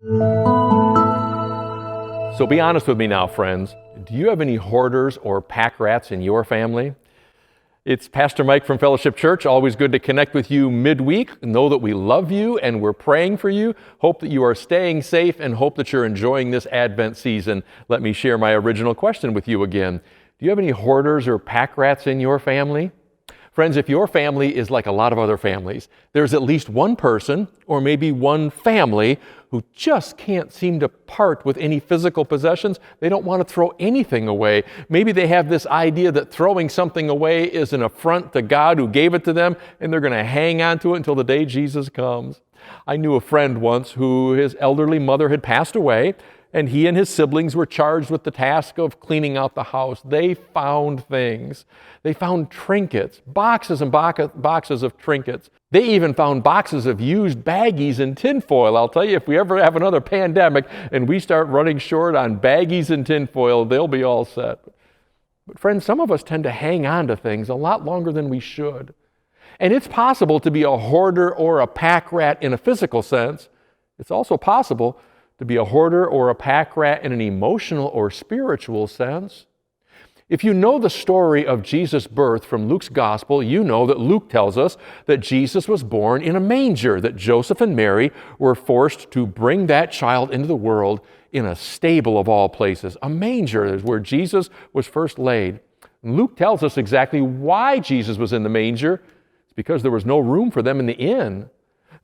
So be honest with me now, friends. Do you have any hoarders or pack rats in your family? It's Pastor Mike from Fellowship Church. Always good to connect with you midweek. Know that we love you and we're praying for you. Hope that you are staying safe and hope that you're enjoying this Advent season. Let me share my original question with you again. Do you have any hoarders or pack rats in your family? Friends, if your family is like a lot of other families, there's at least one person or maybe one family who just can't seem to part with any physical possessions. They don't want to throw anything away. Maybe they have this idea that throwing something away is an affront to God who gave it to them, and they're going to hang on to it until the day Jesus comes. I knew a friend once who his elderly mother had passed away, and he and his siblings were charged with the task of cleaning out the house. They found things. They found trinkets, boxes and boxes of trinkets. They even found boxes of used baggies and tinfoil. I'll tell you, if we ever have another pandemic and we start running short on baggies and tinfoil, they'll be all set. But friends, some of us tend to hang on to things a lot longer than we should. And it's possible to be a hoarder or a pack rat in a physical sense. It's also possible to be a hoarder or a pack rat in an emotional or spiritual sense. If you know the story of Jesus' birth from Luke's gospel, you know that Luke tells us that Jesus was born in a manger, that Joseph and Mary were forced to bring that child into the world in a stable of all places. A manger is where Jesus was first laid. And Luke tells us exactly why Jesus was in the manger. It's because there was no room for them in the inn.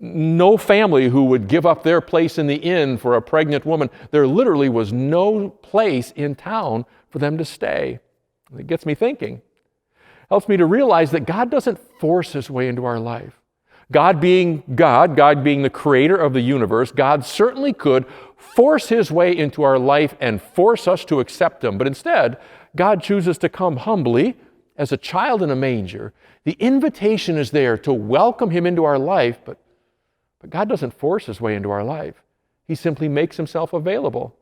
No family who would give up their place in the inn for a pregnant woman. There literally was no place in town for them to stay. It gets me thinking. Helps me to realize that God doesn't force His way into our life. God being God being the creator of the universe, God certainly could force His way into our life and force us to accept Him. But instead, God chooses to come humbly as a child in a manger. The invitation is there to welcome Him into our life, but God doesn't force His way into our life. He simply makes Himself available.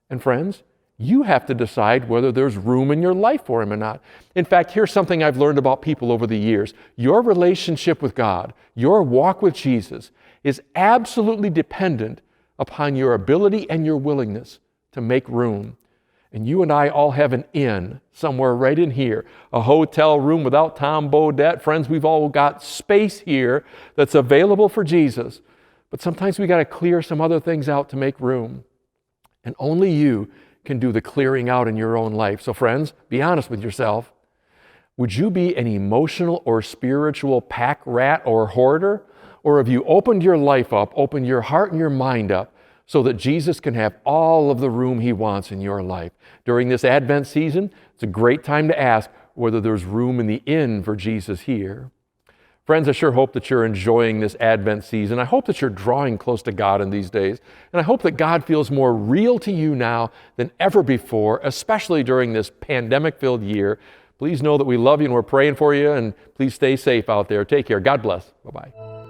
And friends, you have to decide whether there's room in your life for Him or not. In fact, here's something I've learned about people over the years. Your relationship with God, your walk with Jesus, is absolutely dependent upon your ability and your willingness to make room. And you and I all have an inn somewhere right in here, a hotel room without Tom Bodette. Friends, we've all got space here that's available for Jesus. But sometimes we got to clear some other things out to make room. And only you can do the clearing out in your own life. So friends, be honest with yourself. Would you be an emotional or spiritual pack rat or hoarder? Or have you opened your life up, opened your heart and your mind up, so that Jesus can have all of the room He wants in your life? During this Advent season, it's a great time to ask whether there's room in the inn for Jesus here. Friends, I sure hope that you're enjoying this Advent season. I hope that you're drawing close to God in these days. And I hope that God feels more real to you now than ever before, especially during this pandemic-filled year. Please know that we love you and we're praying for you, and please stay safe out there. Take care. God bless. Bye-bye.